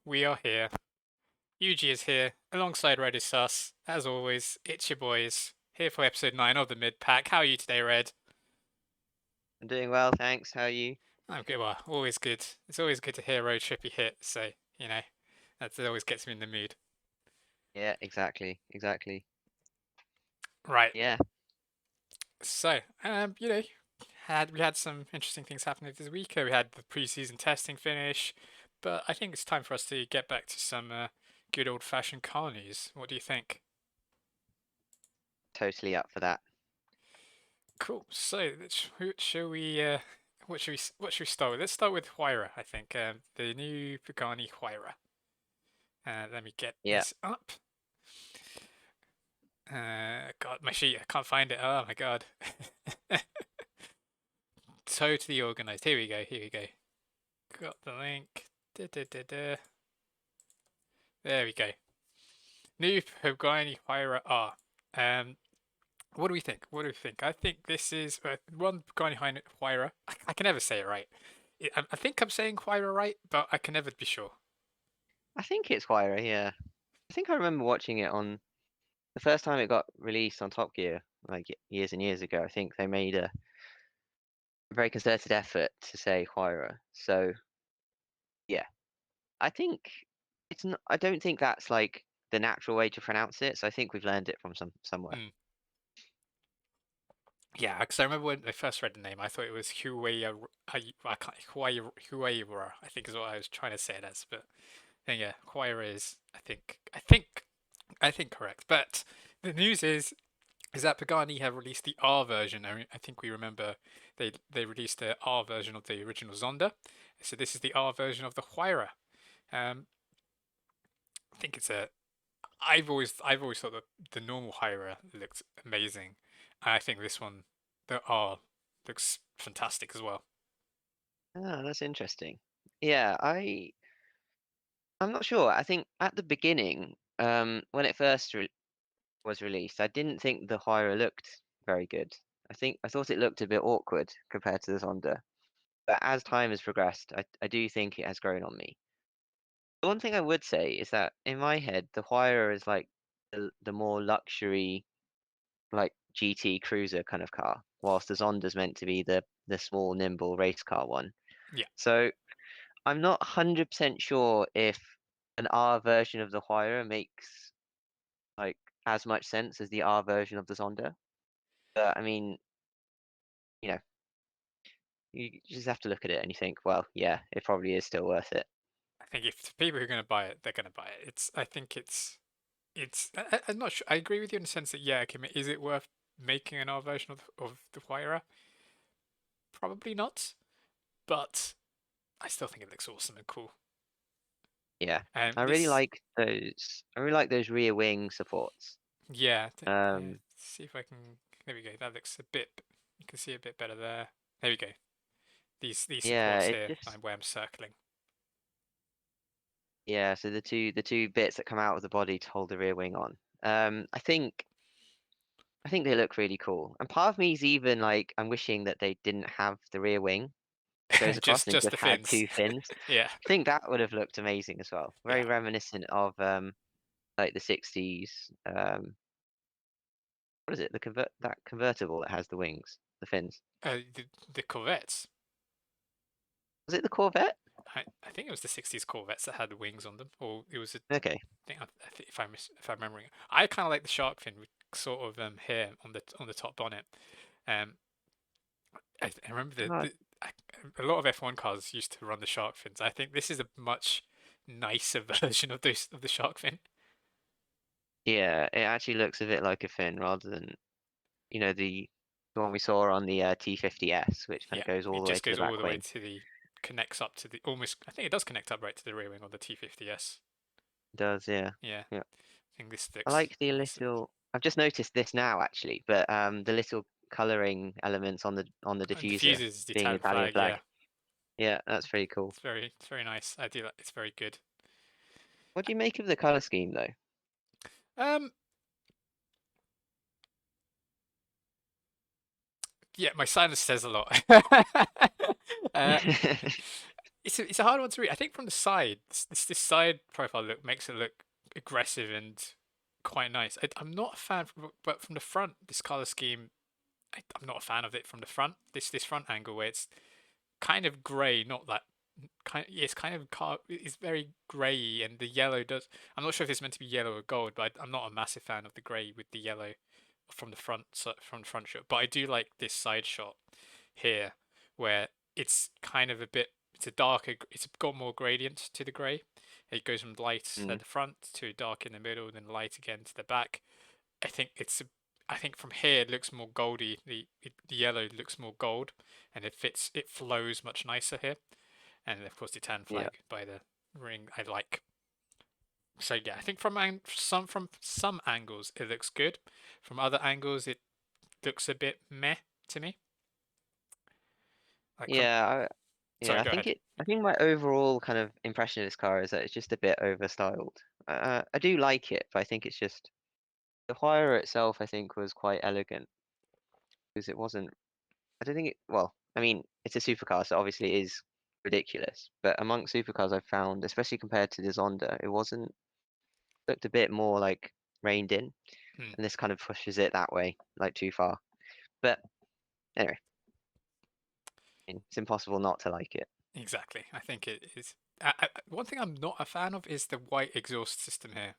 We are here. Yuji is here, alongside Red is Sus. As always, it's your boys, here for episode 9 of the Mid Pack. How are you today, Red? I'm doing well, thanks. How are you? I'm good. Well, always good. It's always good to hear Road Trippy hit, so, you know, that always gets me in the mood. Yeah, exactly. Right, Yeah, so, we had some interesting things happening this week. We had the preseason testing finish, but I think it's time for us to get back to some good old-fashioned car news. What do you think? totally up for that. Cool. So, shall we? What should we start with? Let's start with Huayra. I think the new Pagani Huayra. Let me get Yeah. this up. God, my sheet. I can't find it. Oh my God. Totally organized. Here we go. Here we go. Got the link. Da, da, da, da. There we go. New Pagani Huayra R. What do we think? What do we think? I think this is one Pagani Huayra. I can never say it right. I think I'm saying Huayra right, but I can never be sure. I think it's Huayra, yeah. I think I remember watching it on the first time it got released on Top Gear, like years and years ago. I think they made a very concerted effort to say Huayra. So, yeah. I think it's not, I don't think that's like the natural way to pronounce it, so I think we've learned it from somewhere. Mm. Yeah, because I remember when I first read the name, I thought it was I can't Huayra, I think is what I was trying to say it as, but then yeah, Huayra is I think correct. But the news is that Pagani have released the R version. I think we remember they released the R version of the original Zonda, so this is the R version of the Huayra. Um, I think it's a. I've always thought that the normal Hyra looked amazing. I think this one, the R, looks fantastic as well. Oh, that's interesting. Yeah, I'm not sure. I think at the beginning, when it first was released, I didn't think the Hyra looked very good. I thought it looked a bit awkward compared to the Zonda. But as time has progressed, I do think it has grown on me. The one thing I would say is that in my head, the Hyra is like the more luxury, like GT cruiser kind of car, whilst the Zonda's meant to be the small, nimble race car one. Yeah, So I'm not 100% sure if an R version of the Huayra makes like as much sense as the R version of the Zonda. But I mean, you know, you just have to look at it and you think, well, yeah, it probably is still worth it. I think if the people who are going to buy it, they're going to buy it. I think it's. I'm not sure. I agree with you in the sense that yeah, okay, is it worth making an R version of the Huayra? Probably not, but I still think it looks awesome and cool. Yeah. And I really this, like those. I really like those rear wing supports. yeah, Um, see if I can. There we go. That looks a bit. You can see a bit better there. There we go. These yeah, supports it here, just where I'm circling. yeah. So the two bits that come out of the body to hold the rear wing on. I think they look really cool. And part of me is even like I'm wishing that they didn't have the rear wing that goes across and Just just the had fins. two fins. Yeah, I think that would have looked amazing as well. yeah. Very reminiscent of like the 60s. What is it? That convertible that has the wings, the fins. The Corvettes. Was it the Corvette? I think it was the '60s Corvettes that had wings on them, or it was a. Okay. I think if I'm remembering, I kind of like the shark fin with sort of here on the top bonnet. Um, I remember God. a lot of F1 cars used to run the shark fins. I think this is a much nicer version of the shark fin. Yeah, it actually looks a bit like a fin rather than, the one we saw on the T50S, which kind Yeah, of goes all it the way just to the goes all back the way wing. to the connects up to the almost. I think it does connect up right to the rear wing on the T50S. It does, yeah. Yeah, Yeah. I think this I looks like the awesome. little I've just noticed this now actually, but the little coloring elements on the And diffuser diffuses is the being Italian Italian flag. Yeah, flag. Yeah, that's pretty cool. it's very nice. I do like. It's very good. What do you make of the color scheme though? Um, yeah, my silence says a lot. uh, it's a hard one to read. I think from the side, this side profile look makes it look aggressive and quite nice. I'm not a fan, but from the front, this color scheme, I'm not a fan of it from the front. This front angle where it's kind of grey, not that kind. Yeah, it's kind of it's very grey, and the yellow does. I'm not sure if it's meant to be yellow or gold, but I'm not a massive fan of the grey with the yellow from the front shot. But I do like this side shot here, where it's kind of a bit. It's a darker. It's got more gradient to the grey. It goes from light Mm, at the front to dark in the middle, then light again to the back. I think it's. I think from here it looks more goldy. The yellow looks more gold, and it fits. It flows much nicer here. And of course the tan yeah. flag by the ring I like. So yeah, I think from some angles it looks good. From other angles it looks a bit meh to me. Like from Yeah, sorry, yeah, go ahead. I think my overall kind of impression of this car is that it's just a bit overstyled. I do like it, but I think it's just the Huayra itself, I think, was quite elegant because it wasn't. I don't think it. Well, I mean, it's a supercar, so obviously it is ridiculous. But amongst supercars, I've found, especially compared to the Zonda, it wasn't looked a bit more like reined in, Hmm, and this kind of pushes it that way, like too far. But anyway, I mean, it's impossible not to like it. exactly. I think it is. One thing I'm not a fan of is the white exhaust system here.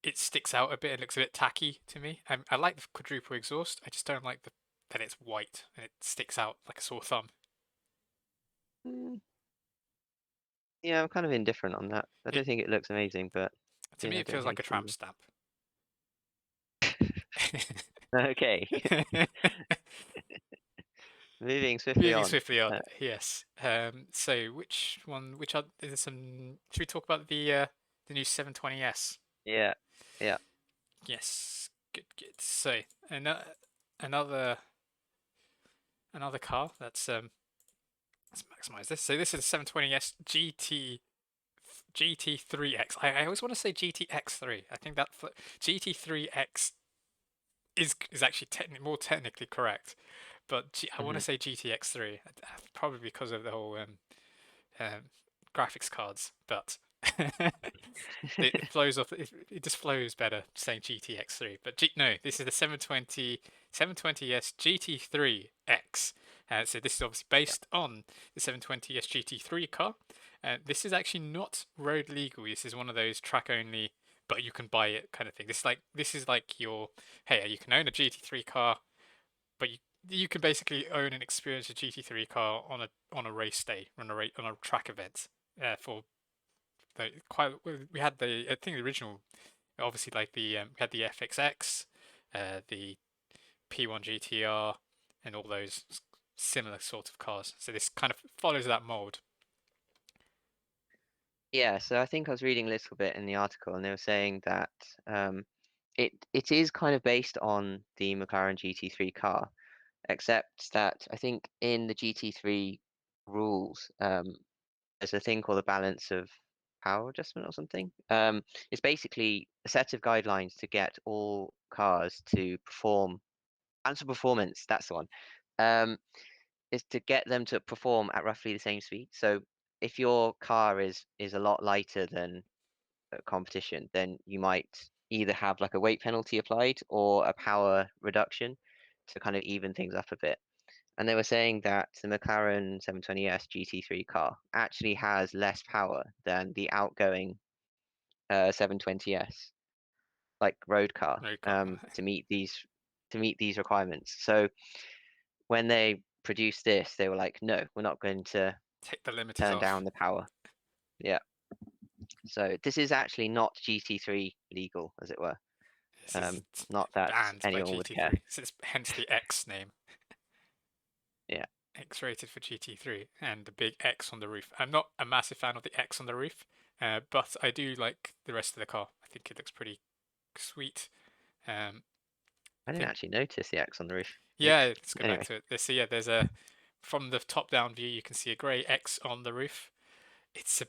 It sticks out a bit and looks a bit tacky to me. I like the quadruple exhaust. I just don't like that it's white and it sticks out like a sore thumb. Mm, yeah, I'm kind of indifferent on that. I It don't think it looks amazing, but To me yeah, I it don't feels like hate a it tramp either. stamp. Okay, moving swiftly Moving on. swiftly on, Uh, yes. So which one? Which are is there some? Should we talk about the new 720S? yeah, yeah, Yes, good, good. So another another car let's maximize this. So this is a 720S GT3X. I always want to say GTX3. I think that GT3X is actually more technically correct, but I want to hmm say GTX3 probably because of the whole um, graphics cards, but it flows off. It just flows better saying GTX3. But no, this is the 720S GT3X. So this is obviously yeah, based on the 720S GT3 car. This is actually not road legal. This is one of those track only, but you can buy it kind of thing. This is like your hey, you can own a GT3 car, but you can basically own and experience a GT3 car on a race day, on a track event. For quite we had I think the original obviously like we had the FXX, the P1 GTR, and all those similar sort of cars. So this kind of follows that mold. yeah. So I think I was reading a little bit in the article, and they were saying that it is kind of based on the McLaren GT3 car, except that I think in the GT3 rules, there's a thing called the balance of power adjustment or something. It's basically a set of guidelines to get all cars to perform, balance of performance, that's the one. Um, is to get them to perform at roughly the same speed. So if your car is a lot lighter than competition, then you might either have like a weight penalty applied or a power reduction to kind of even things up a bit. And they were saying that the McLaren 720S GT3 car actually has less power than the outgoing 720S, like road car, No car. to meet these requirements. So when they produced this, they were like, no, we're not going to Take the limiters turn off. down the power. Yeah. So this is actually not GT3 legal, as it were. This is Not that banned by anyone would care. GT3. So it's hence the X name. Yeah. X rated for GT3 and the big X on the roof. I'm not a massive fan of the X on the roof, but I do like the rest of the car. I think it looks pretty sweet. Um, I I didn't think actually notice the X on the roof. yeah, let's go back Anyway, to it. So yeah, there's a from the top down view you can see a grey X on the roof. It's a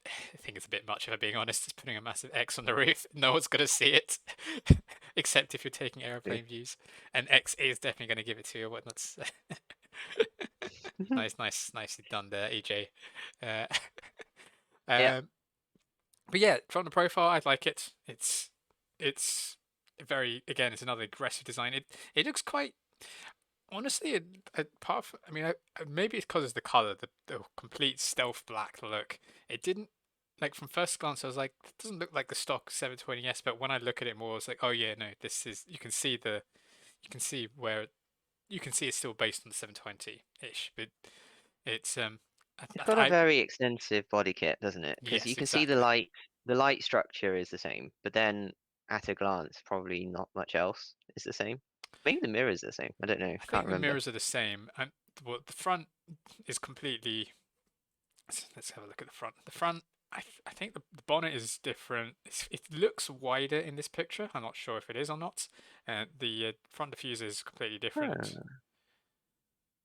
I think it's a bit much if I'm being honest. It's putting a massive X on the roof. No one's gonna see it, except if you're taking true. aeroplane views. And X is definitely gonna give it to you. Whatnot. Nicely done there, EJ. Uh, Yeah, um, but yeah, from the profile, I like it. It's very, again, it's another aggressive design. It looks quite, honestly, apart from, I mean, maybe it's because of the color, the complete stealth black look. It didn't, like, from first glance, I was like, it doesn't look like the stock 720S. But when I look at it more, it's like, oh yeah, no, this is. You can see where you can see it's still based on the 720-ish, but it's it's got a very extensive body kit, doesn't it? Because you yes, can see the exactly. light, the light structure is the same, but then at a glance, probably not much else is the same. Maybe the mirror's the same. I don't know. I Can't think the remember. mirrors are the same, and well, the front is completely. Let's have a look at the front. The front, I think the bonnet is different. It looks wider in this picture. I'm not sure if it is or not. And the front diffuser is completely different. Huh.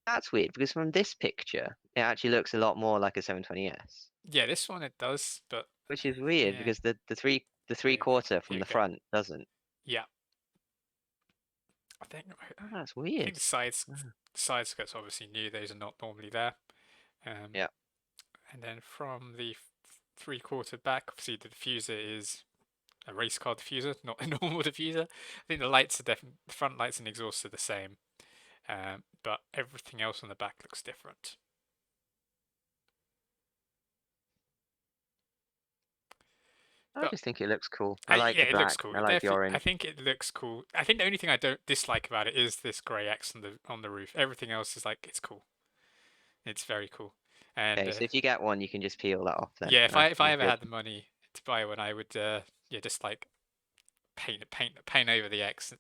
That's weird because from this picture, it actually looks a lot more like a 720S, Yeah, this one it does, but which is weird yeah, because the there three you go. quarter Here from we the go. front doesn't. Yeah, I think Oh, that's I think weird. the side skirts obviously new. Those are not normally there. Um, Yeah. and then from the three-quarter back, obviously the diffuser is a race car diffuser, not a normal diffuser. I think the lights are definitely the front lights and exhaust are the same, but everything else on the back looks different. I But just think it looks cool. I like yeah, the it looks black. cool. I like the I orange. think it looks cool. I think the only thing I don't dislike about it is this grey X on the roof. Everything else is like it's cool. It's very cool. And Okay, so if you get one, you can just peel that off then. yeah, That's if I ever good. had the money to buy one, I would yeah just like paint over the X.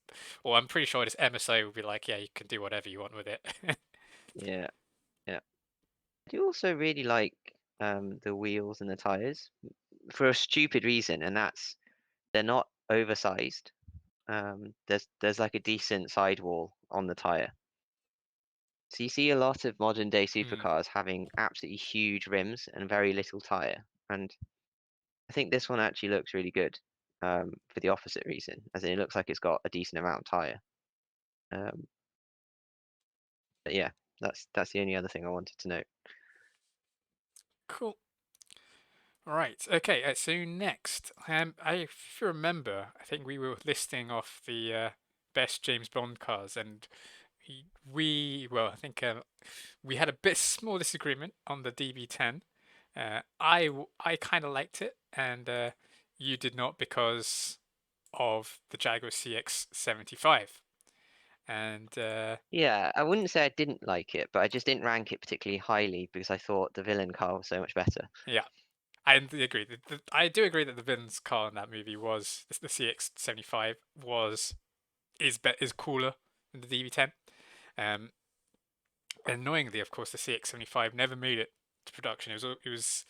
Or I'm pretty sure this MSO would be like, yeah, you can do whatever you want with it. Yeah, yeah. I do also really like the wheels and the tires for a stupid reason, and that's they're not oversized. There's like a decent sidewall on the tire. So you see a lot of modern day Hmm. supercars having absolutely huge rims and very little tire. And I think this one actually looks really good for the opposite reason, as in it looks like it's got a decent amount of tire. Um, but yeah, that's the only other thing I wanted to note. Cool. Right. Okay. So next, if you remember, I think we were listing off the best James Bond cars, and well, I think we had a bit small disagreement on the DB10. I kind of liked it, and you did not because of the Jaguar CX-75. And Yeah, I wouldn't say I didn't like it, but I just didn't rank it particularly highly because I thought the villain car was so much better. yeah, I agree. I do agree that the villain's car in that movie was the CX-75 is cooler than the DB10. Um, Annoyingly, of course, the CX-75 never made it to production. It was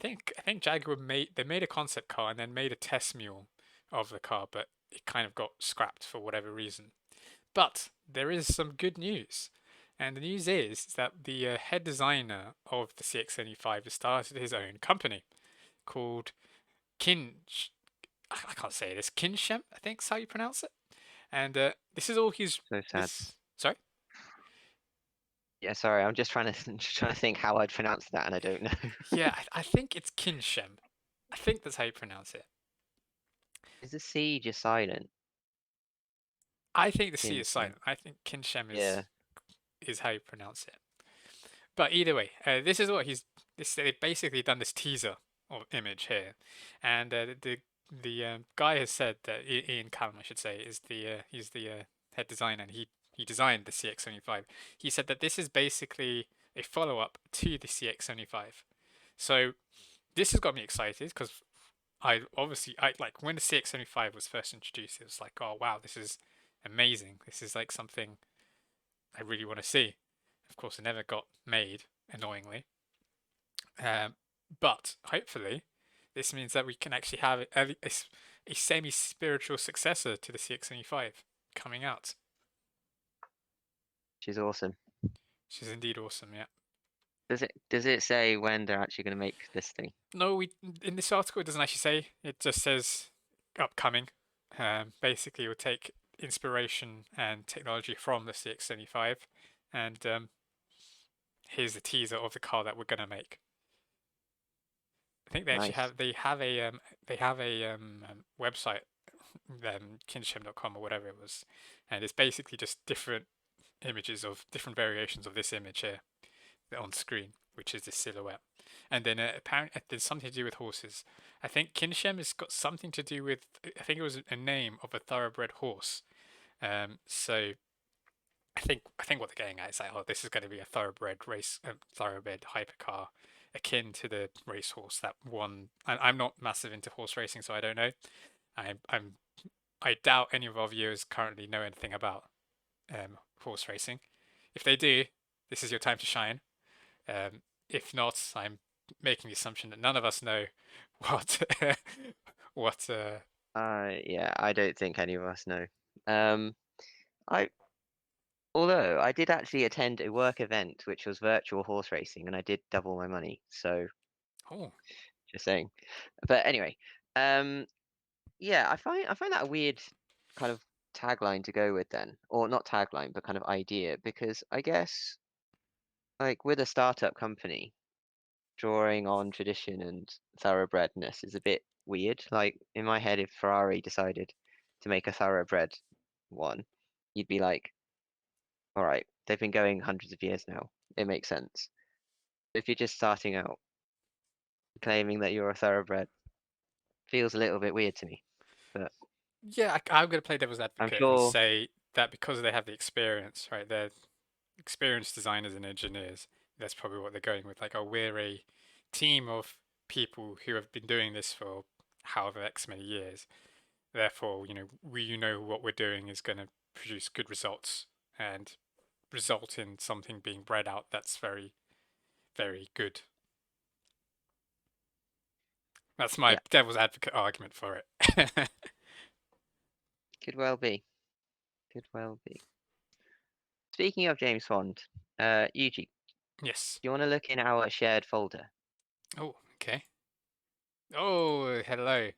I think Jaguar made a concept car and then made a test mule of the car, but it kind of got scrapped for whatever reason. But there is some good news. And the news is that the head designer of the CX-75 has started his own company called Kin. I can't say this. Kinshem, I think is how you pronounce it. And this is all he's. So sad. This. Sorry. Yeah, sorry, I'm just trying to just trying to think how I'd pronounce that, and I don't know. Yeah, I think it's Kinshem. I think that's how you pronounce it. Is the C just silent? I think the C is Kinsman. silent. I think Kinshem Yeah. is how you pronounce it. But either way, this is what he's. They've basically done this teaser or image here, and the guy has said that Ian Callum, I should say, is he's the head designer, and he designed the CX-75. He said that this is basically a follow up to the CX-75. So this has got me excited because I like when the CX-75 was first introduced, it was like, oh wow, this is amazing. This is like something I really want to see. Of course, it never got made, annoyingly. Um, but hopefully, this means that we can actually have a semi-spiritual successor to the CX-75 coming out, She's awesome. which is indeed awesome. Yeah. Does it say when they're actually going to make this thing? No, we in this article it doesn't actually say. It just says upcoming. Basically, we'll take inspiration and technology from the CX-75, and here's the teaser of the car that we're gonna make. I think they actually Nice. have they have a website, Kinsham.com or whatever it was, and it's basically just different images of different variations of this image here on screen, which is this silhouette. And then apparently there's something to do with horses. I think Kinsham has got something to do with, I think it was a name of a thoroughbred horse. So I think what they're getting at is like, oh, this is going to be a thoroughbred race, thoroughbred hypercar, akin to the racehorse that won. And I'm not massive into horse racing, so I don't know. I'm I doubt any of our viewers currently know anything about horse racing. If they do, this is your time to shine. If not, I'm making the assumption that none of us know what what. Yeah, I don't think any of us know. Um, I Although I did actually attend a work event which was virtual horse racing, and I did double my money. So Oh, just saying. But anyway, um, yeah, I find that a weird kind of tagline to go with then, or not tagline, but kind of idea, because I guess like with a startup company, drawing on tradition and thoroughbredness is a bit weird. Like in my head, if Ferrari decided to make a thoroughbred one, you'd be like, all right, they've been going hundreds of years now. It makes sense. If you're just starting out claiming that you're a thoroughbred, feels a little bit weird to me. But yeah, I'm going to play devil's I'm advocate and sure, say that because they have the experience, right? They're experienced designers and engineers. That's probably what they're going with. Like, oh, we're a team of people who have been doing this for however X many years. Therefore, we know what we're doing is going to produce good results and result in something being bred out that's very, very good. That's my yeah, devil's advocate argument for it. could well be. Could well be. Speaking of James Bond, Yuji, do Yes. you want to look in our shared folder? Oh, okay. Oh, hello.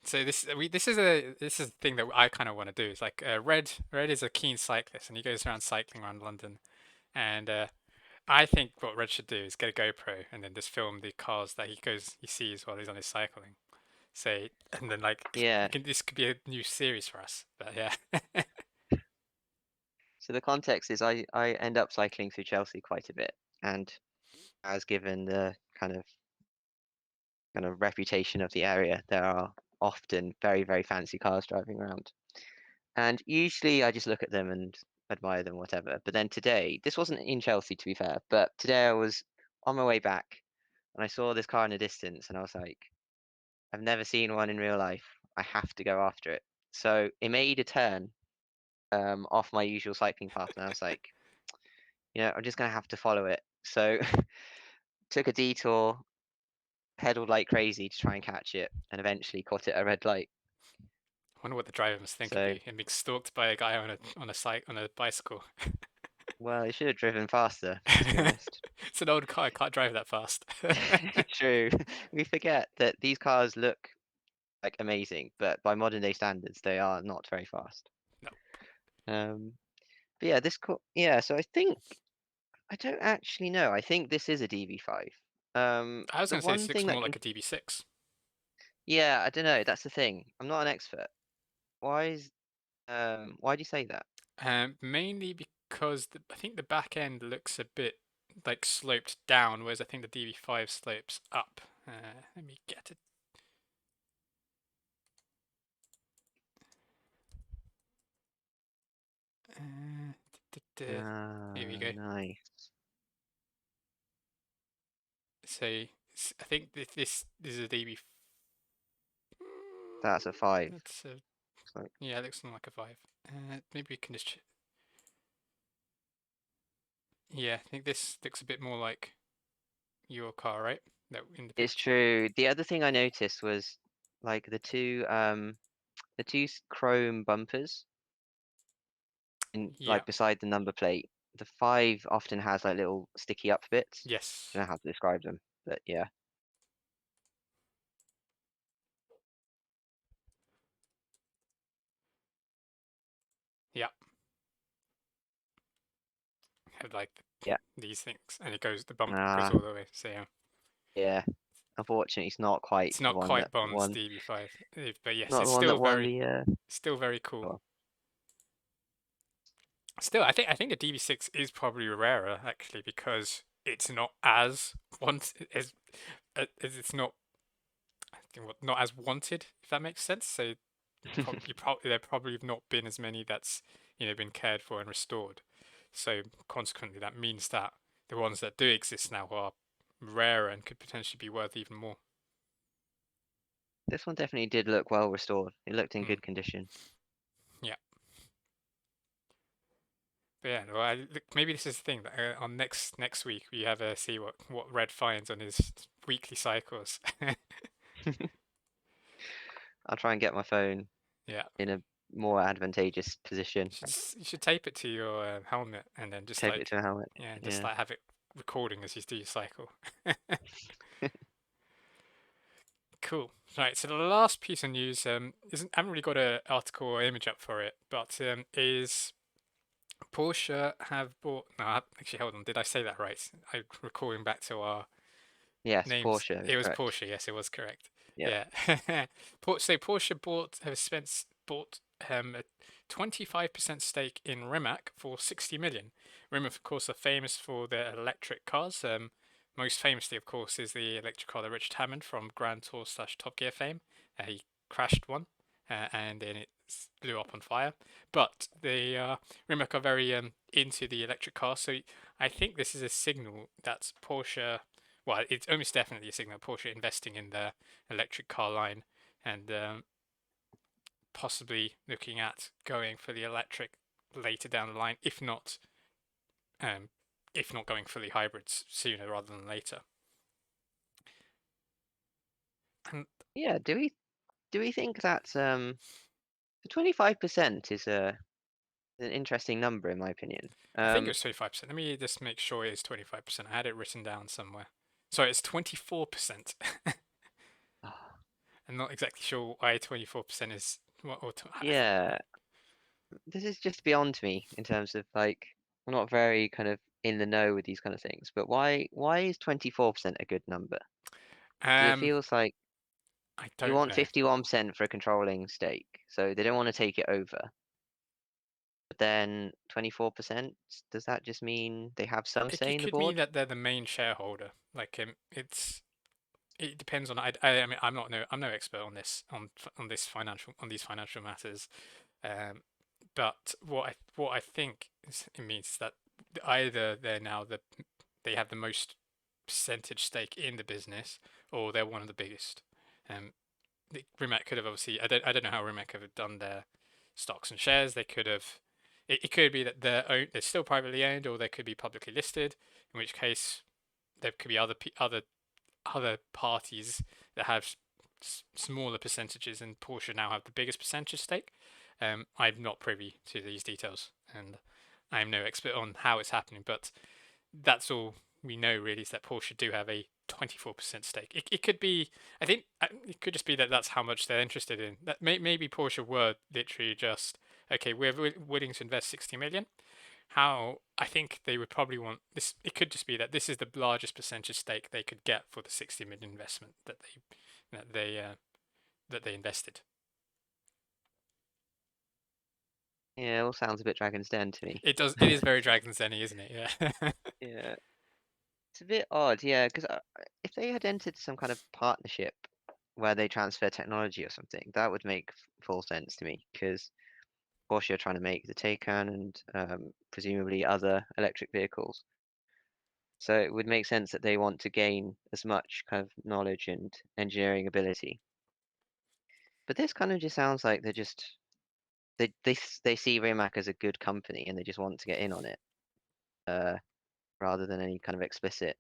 So this is a thing that I kind of want to do. It's like Red is a keen cyclist and he goes around cycling around London. And I think what Red should do is get a GoPro and then just film the cars that he sees while he's on his cycling. Say, and then like Yeah. this could be a new series for us. But yeah. So the context is I end up cycling through Chelsea quite a bit, and as given the kind of reputation of the area, there are often very, very fancy cars driving around. And usually I just look at them and admire them, whatever. But then today, this wasn't in Chelsea to be fair, but today I was on my way back and I saw this car in the distance and I was like, I've never seen one in real life. I have to go after it. So it made a turn off my usual cycling path and I was like, I'm just gonna have to follow it. So took a detour, pedaled like crazy to try and catch it, and eventually caught it at a red light. I wonder what the driver must think of So, you and being stalked by a guy on a bicycle. well, it should have driven faster, to be honest. It's an old car. I can't drive that fast. True. We forget that these cars look like amazing, but by modern day standards, they are not very fast. No, Um, but yeah, yeah. So I don't actually know. I think this is a DB5. I was The going to say one this looks thing that more can, like a DB6. yeah, I don't know. That's the thing. I'm not an expert. Why do you say that? Mainly because I think the back end looks a bit like sloped down, whereas I think the DB5 slopes up. Let me get it. Uh, Here we go. Nice. So I think this is a DB. That's a five. That's a Looks like. Yeah, it looks more like a 5. Maybe we can just. Yeah, I think this looks a bit more like your car, right? That in the It's picture. true. The other thing I noticed was like the chrome bumpers in Yeah. like beside the number plate. The five often has like little sticky up bits. Yes. Don't know how to describe them, but yeah. Yeah. have like Yeah. these things, and it goes the bump goes Ah, all the way. So yeah, yeah. Unfortunately, it's not quite it's the not one that quite Bond's won. DB5, but yes, Not it's the one that won the. still very cool. Well, Still, I think the DB6 is probably rarer actually because it's not as as it's not not as wanted, if that makes sense. So there probably have not been as many that's been cared for and restored. So consequently, that means that the ones that do exist now are rarer and could potentially be worth even more. this one definitely did look well restored. It looked in Hmm. good condition. Yeah, but yeah. Well, look, maybe this is the thing that on next week we have a see what Red finds on his weekly cycles. I'll try and get my phone Yeah. in a more advantageous position. You should tape it to your helmet and then just Tape it like, to a helmet. yeah, just Yeah. like have it recording as you do your cycle. Cool. Right. So the last piece of news isn't I haven't really got an article or image up for it, but is Porsche have bought? No, actually, hold on. Did I say that right? I'm recalling back to our Yes, names. Porsche is It was correct. Porsche. Yes, it was correct. Yep. Yeah. So Porsche bought a 25% stake in Rimac for 60 million. Rimac, of course, are famous for their electric cars. Most famously, of course, is the electric car that Richard Hammond from Grand Tour slash Top Gear fame. He crashed one, and then it blew up on fire. But the Rimac are very into the electric car, so I think this is a signal that Porsche, well, it's almost definitely a signal Porsche investing in the electric car line and possibly looking at going for the electric later down the line, um, if not going fully hybrids sooner rather than later. And Yeah. Do we think that the 25% is a an interesting number in my opinion. I think it was 25%. Let me just make sure it is 25%. I had it written down somewhere. Sorry, it's 24%. I'm not exactly sure why 24% is Yeah, this is just beyond me in terms of like I'm not very kind of in the know with these kind of things. But why is 24% a good number? Because it um feels like I you don't want know. 51% for a controlling stake, so they don't want to take it over. But then 24%, does that just mean they have some say It in the could mean board? that they're the main shareholder. Like it depends on I mean I'm no expert on on these financial matters. Um, but what I think it means is that either they have the most percentage stake in the business, or they're one of the biggest. Um, Rimac could have obviously I don't know how Rimac have done their stocks and shares. They could have it could be that they're still privately owned, or they could be publicly listed. In which case, there could be other parties that have smaller percentages, and Porsche now have the biggest percentage stake. I'm not privy to these details, and I'm no expert on how it's happening, but that's all we know really is that Porsche do have a 24% stake. It could be, I think, it could just be that that's how much they're interested in. That maybe Porsche were literally just okay. We're willing to invest 60 million. How I think they would probably want this. It could just be that this is the largest percentage stake they could get for the 60 million investment that they uh, that they invested. Yeah, it all sounds a bit Dragon's Den to me. It does. It is very Dragon's Den, isn't it? Yeah. Yeah, it's a bit odd, yeah, because if they had entered some kind of partnership where they transfer technology or something, that would make full sense to me. Because Porsche are trying to make the Taycan and presumably other electric vehicles. So it would make sense that they want to gain as much kind of knowledge and engineering ability. But this kind of just sounds like they're just they see Rimac as a good company and they just want to get in on it, uh, rather than any kind of explicit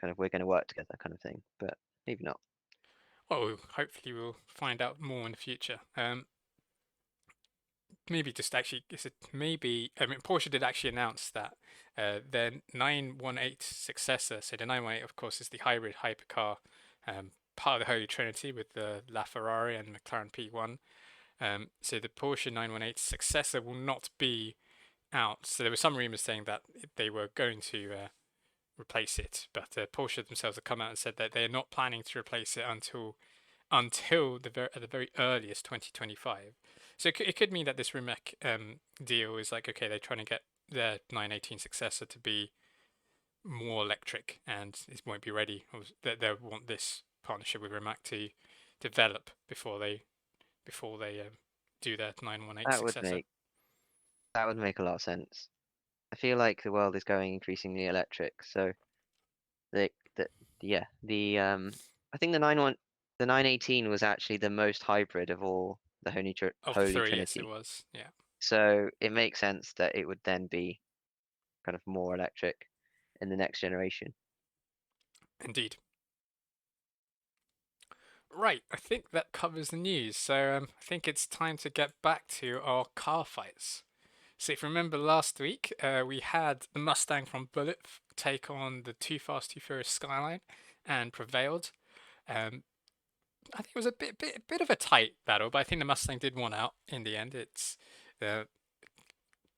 kind of we're going to work together kind of thing. But maybe not. Well, hopefully we'll find out more in the future. Maybe just actually, maybe I mean Porsche did actually announce that their 918 successor. So the 918, of course, is the hybrid hypercar, part of the Holy Trinity with the LaFerrari and McLaren P1. So the Porsche 918 successor will not be out. So there were some rumors saying that they were going to replace it, but Porsche themselves have come out and said that they're not planning to replace it until at the very earliest 2025. So it could mean that this Rimac deal is like, okay, they're trying to get their 918 successor to be more electric, and it won't be ready. Or they want this partnership with Rimac to develop before they do their 918 That would successor. make that would make a lot of sense. I feel like the world is going increasingly electric, so the yeah, I think the 918 was actually the most hybrid of all the Of the Holy three, yes, it Trinity. was. Yeah, So it makes sense that it would then be kind of more electric in the next generation. indeed. Right, I think that covers the news. So I think it's time to get back to our car fights. So if you remember last week, we had the Mustang from Bullet take on the Too Fast Too Furious Skyline and prevailed. Um, I think it was a bit of a tight battle, but I think the Mustang did win out in the end. It's uh,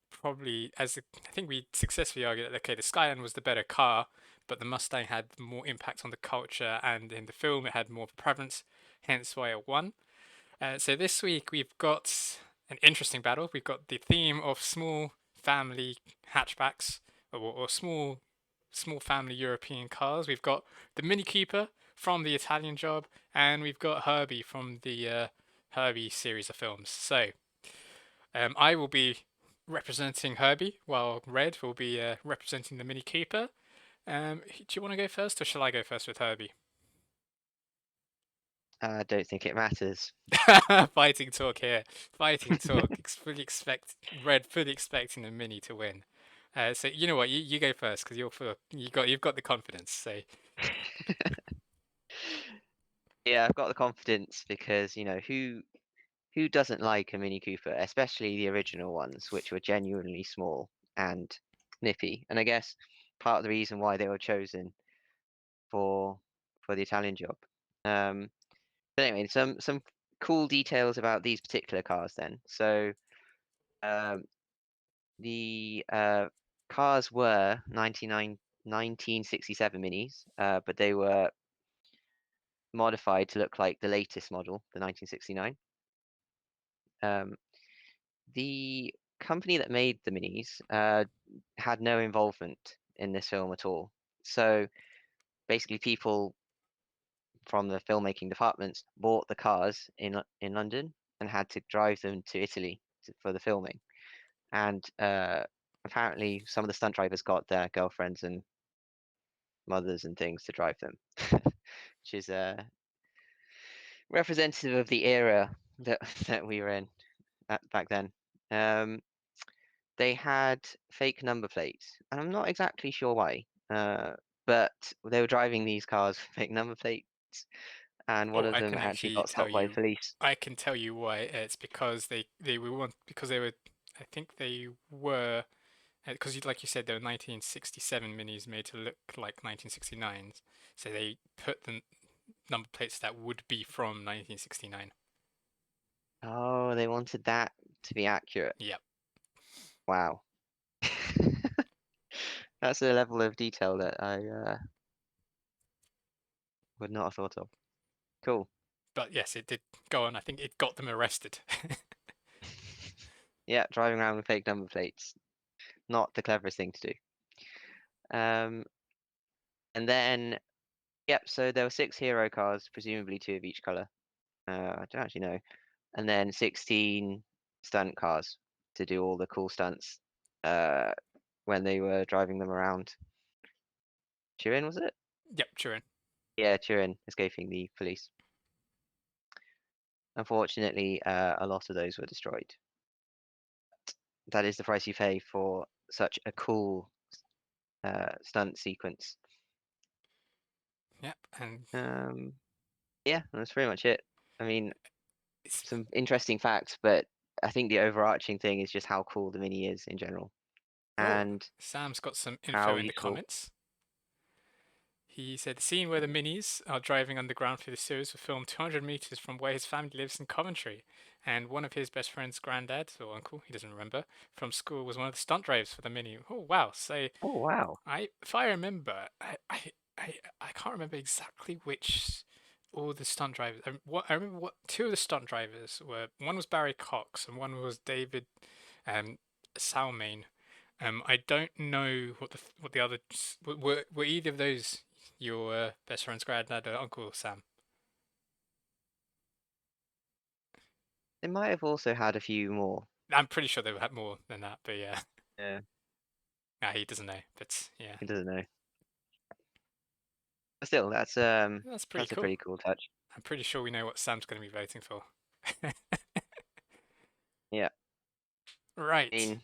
probably I think we successfully argued that okay, the Skyline was the better car, but the Mustang had more impact on the culture, and in the film it had more of a prevalence, hence why it won. So this week we've got an interesting battle. We've got the theme of small family hatchbacks or small family European cars. We've got the Mini Cooper from the Italian Job, and we've got Herbie from the Herbie series of films. So I will be representing Herbie, while Red will be representing the Mini Cooper. Do you want to go first, or shall I go first with Herbie? I don't think it matters. Fighting talk here. Fighting talk. Fully expecting the Mini to win. So you know what? You go first because you've got the confidence. So Yeah, I've got the confidence because, who doesn't like a Mini Cooper, especially the original ones, which were genuinely small and nippy. And I guess part of the reason why they were chosen for for the Italian Job. Um, but anyway, some cool details about these particular cars then. So um, the cars were 1967 Minis, but they were modified to look like the latest model, the 1969. Um, the company that made the Minis had no involvement in this film at all. So basically, people from the filmmaking departments bought the cars in London and had to drive them to Italy for the filming. And apparently, some of the stunt drivers got their girlfriends and mothers and things to drive them, which is representative of the era that that we were in back then. Um, they had fake number plates, and I'm not exactly sure why. But they were driving these cars with fake number plates, and one oh, of them actually got stopped by police. I can tell you why. It's because they were one because they were. I think they were because like you said, they were 1967 minis made to look like 1969s. So they put the number plates that would be from 1969. Oh, they wanted that to be accurate. Yep. Wow. That's a level of detail that I would not have thought of. Cool. But yes, it did go on. I think it got them arrested. Yeah, driving around with fake number plates. Not the cleverest thing to do. And then, yep, so there were 6 hero cars, presumably 2 of each color. I don't actually know. And then 16 stunt cars to do all the cool stunts uh, when they were driving them around. Turin, was it? Yep, true. Yeah, Turin, escaping the police. Unfortunately, a lot of those were destroyed. That is the price you pay for such a cool stunt sequence. Yep, and Um, yeah, that's pretty much it. I mean, it's some interesting facts, but I think the overarching thing is just how cool the Mini is in general oh, and Sam's got some how info in the useful. comments. he said the scene where the minis are driving underground through the sewers was filmed 200 meters from where his family lives in Coventry, and one of his best friend's granddad or uncle, he doesn't remember, from school was one of the stunt drivers for the mini. Oh wow! So Oh wow. if I remember, I can't remember exactly which all the stunt drivers. I remember what two of the stunt drivers were. One was Barry Cox and one was David um, Salmain. I don't know what the other were either of those your best friend's granddad or Uncle Sam? They might have also had a few more. I'm pretty sure they had more than that, but yeah, Yeah, nah, he doesn't know. But yeah, he doesn't know. But still, that's pretty that's a cool. pretty cool touch. I'm pretty sure we know what Sam's going to be voting for. Yeah. I Right. mean,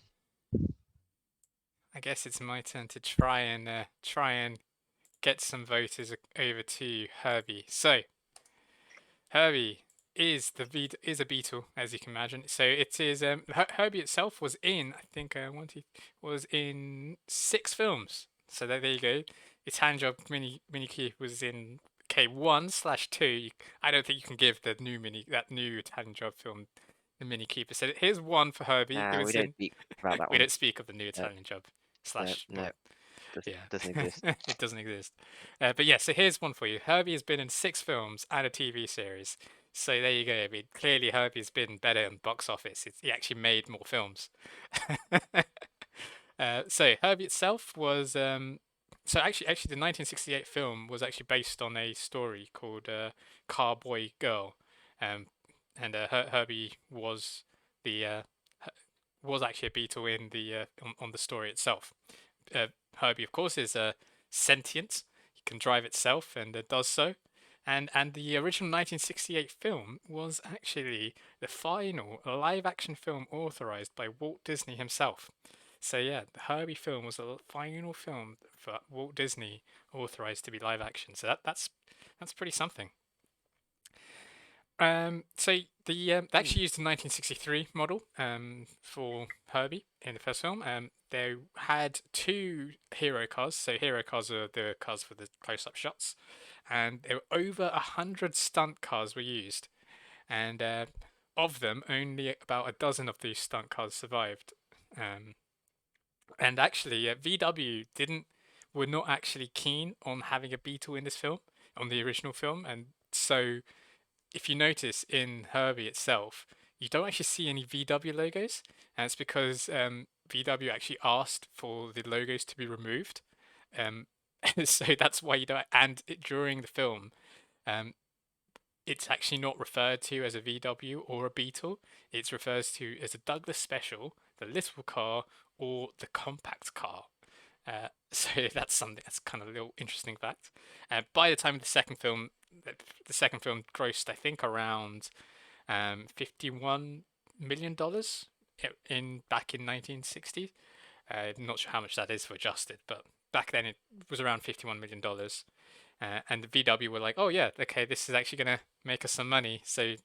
I guess it's my turn to try and get some voters over to Herbie. So Herbie is a beetle, as you can imagine. So it is Herbie itself was in I think was in 6 films. So there you go. Its handjob mini key was in K1/2. I don't think you can give the new handjob film the mini keeper. So here's one for Herbie. It nah, we was don't in. speak about that We one. don't speak of the new No, Italian job no, slash no, well, yeah, doesn't exist. it doesn't exist. But yeah, so here's one for you. Herbie has been in 6 films and a TV series. So there you go. I mean, clearly Herbie's been better in box office. He actually made more films. So Herbie itself was so actually the 1968 film was actually based on a story called Carboy Girl, um, and Herbie was the was actually a beetle in the on the story itself. Herbie, of course, is sentient. He can drive itself and does so. And the original 1968 film was actually the final live-action film authorized by Walt Disney himself. So yeah, the Herbie film was the final film for Walt Disney authorized to be live action. So that's pretty something. So they Hmm. actually used the 1963 model for Herbie in the first film. They had 2 hero cars. So hero cars are the cars for the close-up shots, and there were over 100 stunt cars were used, and of them, only about a dozen of these stunt cars survived. Um, and actually, VW didn't were not actually keen on having a Beetle in this film, on the original film, and so if you notice in Herbie itself, you don't actually see any VW logos, and it's because VW actually asked for the logos to be removed. Um, so that's why you don't. And during the film, um, it's actually not referred to as a VW or a Beetle. It's referred to as a Douglas Special, the little car, or the compact car. So that's something that's kind of a little interesting fact. By the time of the second film grossed, I think, around $51 million in back in 1960. I'm not sure how much that is for adjusted, but back then it was around $51 million. And the VW were like, oh yeah, okay, this is actually gonna make us some money. So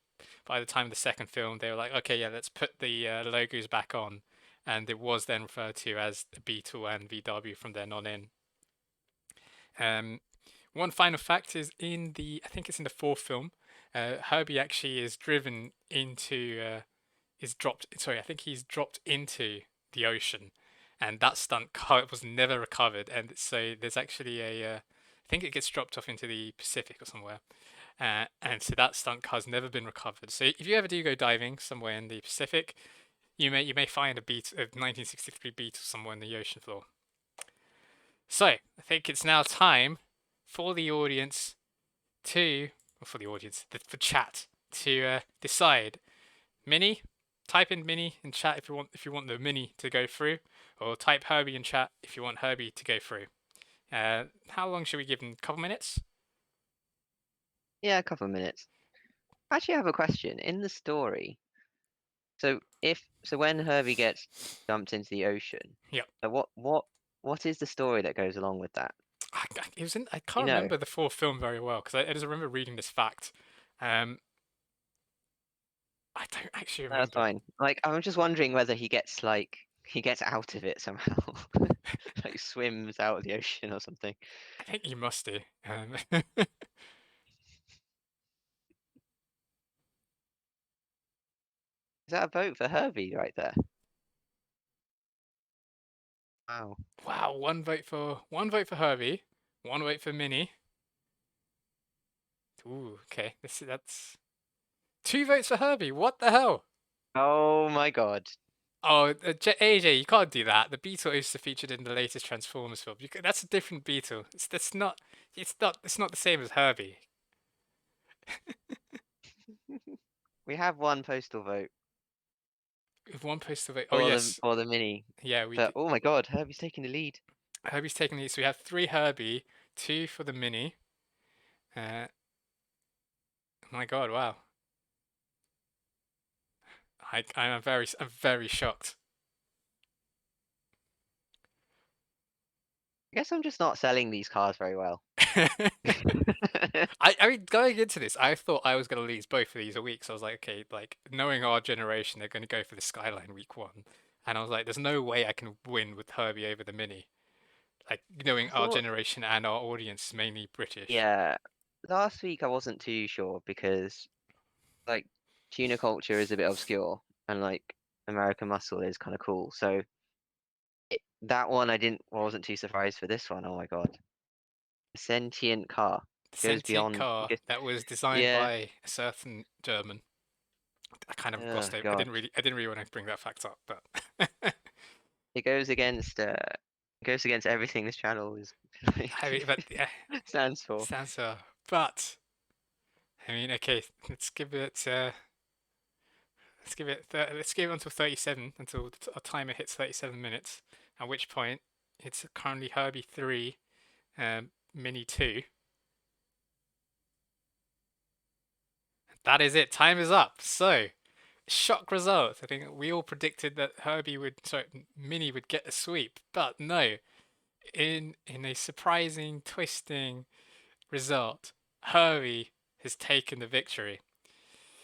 by the time of the second film, they were like, okay, yeah, let's put the logos back on, and it was then referred to as the Beetle and VW from then on in. Um, One final fact is I think it's in the fourth film, Herbie actually is driven into, is dropped, sorry, I think he's dropped into the ocean, and that stunt car was never recovered. And so there's actually I think it gets dropped off into the Pacific or somewhere. And so that stunt car's never been recovered. So if you ever do go diving somewhere in the Pacific, you may find a 1963 Beetle somewhere in the ocean floor. So I think it's now time for the audience for the audience, for chat to decide. Mini, type in Mini in chat if you want the Mini to go through, or type Herbie in chat if you want Herbie to go through. How long should we give them? A couple minutes? Yeah, a couple of minutes. Actually, I have a question. In the story, so when Herbie gets dumped into the ocean, Yep. what is the story that goes along with that? I You can't know, remember the fourth film very well because I just remember reading this fact. Um, I don't actually that's remember. fine. Like, I'm just wondering whether he gets out of it somehow. like swims out of the ocean or something. I think you must do. Is that a vote for Herbie right there? Wow. Wow, one vote for Herbie, one vote for Minnie. Ooh, okay. That's two votes for Herbie. What the hell? Oh my god. Oh, AJ, you can't do that. The Beetle is featured in the latest Transformers film. That's a different Beetle. That's not. It's not. It's not the same as Herbie. We have one postal vote With one postal vote. Oh yes, for the mini. yeah, we But did. oh my god, Herbie's taking the lead. Herbie's taking these. So we have three Herbie, two for the Mini. Uh, my God, wow. I'm very shocked. I guess I'm just not selling these cars very well. I mean, going into this, I thought I was going to lose both of these a week. So I was like, okay, like knowing our generation, they're going to go for the Skyline week one, and I was like, there's no way I can win with Herbie over the Mini. Like I knowing our thought, generation and our audience is mainly British. yeah, last week I wasn't too sure because like tuna culture is a bit obscure and like American Muscle is kind of cool. So that one wasn't too surprised for this one. Oh my god, a sentient car goes Sentient beyond. car that was designed Yeah. by a certain German. I kind of Oh glossed over. god, I didn't really want to bring that fact up, but it goes against everything this channel is I mean, but yeah, stands for. Sansa. But I mean, okay, let's give it until 37 until our timer hits 37 minutes. At which point, it's currently Herbie 3, Mini 2. That is it. Time is up. So, shock result. I think we all predicted that Mini would get a sweep, but no. In a surprising, twisting result, Herbie has taken the victory.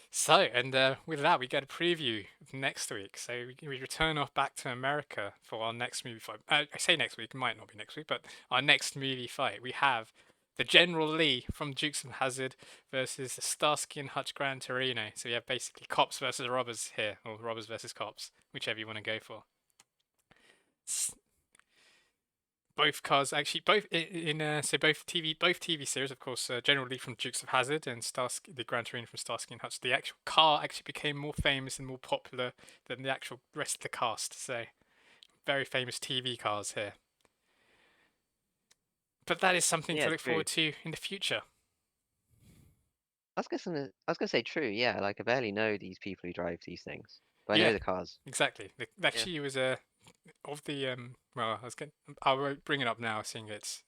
So, and with that, we get a preview of next week. So we return off back to America for our next movie fight. I say next week, it might not be next week, but our next movie fight. We have the General Lee from Dukes of Hazzard versus the Starsky and Hutch Gran Torino. So we have basically cops versus robbers here, or robbers versus cops, whichever you want to go for. Both cars actually both so both TV series, of course, generally from Dukes of Hazzard and Starsky, the Gran Torino from Starsky and Hutch. The actual car actually became more famous and more popular than the actual rest of the cast. So very famous TV cars here. But that is something to Yeah, look true. forward to in the future. I was gonna say true. Yeah, like I barely know these people who drive these things, but I know Yeah, the cars. exactly. Yeah. Actually, it was a of the well, I will bring it up now, seeing it's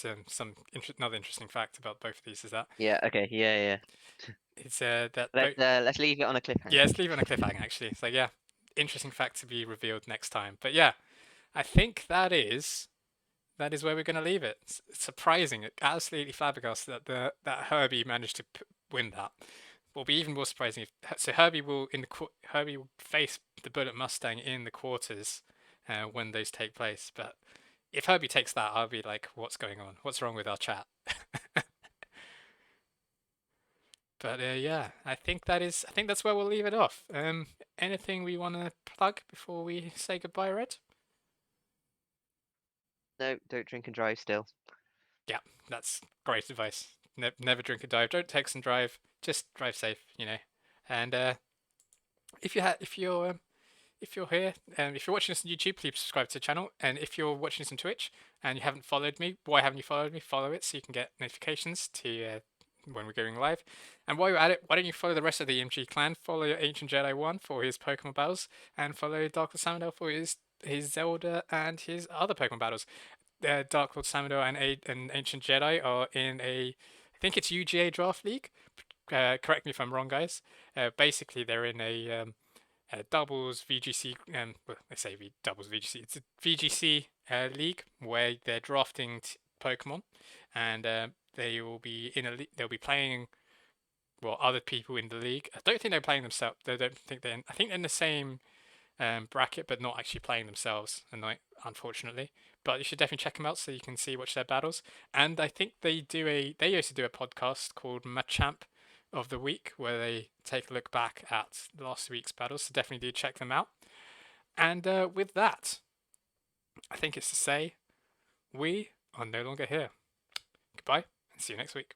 another interesting fact about both of these is that Yeah. Okay. Yeah. Yeah. it's that both. Let's leave it on a Yeah, cliffhanger. let's leave it on a cliffhanger actually. So yeah, interesting fact to be revealed next time. But yeah, I think that is where we're going to leave it. It's surprising, absolutely flabbergasted that Herbie managed to win that. Will be even more surprising if so Herbie will face the Bullet Mustang in the quarters when those take place. But if Herbie takes that, I'll be like, what's going on? What's wrong with our chat? But yeah, I think that's where we'll leave it off. Anything we want to plug before we say goodbye, Red? No, don't drink and drive still. Yeah, that's great advice. Never drink and drive. Don't text and drive. Just drive safe, you know. And if you're here, if you're watching this on YouTube, please subscribe to the channel. And if you're watching this on Twitch and you haven't followed me, why haven't you followed me? Follow it so you can get notifications to when we're going live. And while you're at it, why don't you follow the rest of the EMG clan? Follow your Ancient Jedi 1 for his Pokemon battles, and follow Dark Lord Samandel for his Zelda and his other Pokemon battles. Dark Lord Samandel and Ancient Jedi are in I think it's UGA Draft League. Correct me if I'm wrong, guys. Basically, they're in a doubles VGC. Well, I say doubles VGC. It's a VGC league where they're drafting Pokemon, and they will be they'll be playing other people in the league. I don't think they're playing themselves. They don't think they're. I think they're in the same bracket, but not actually playing themselves, unfortunately. But you should definitely check them out so you can watch their battles. And I think they used to do a podcast called Machamp of the Week where they take a look back at last week's battles. So definitely do check them out. And with that, I think it's to say we are no longer here. Goodbye and see you next week.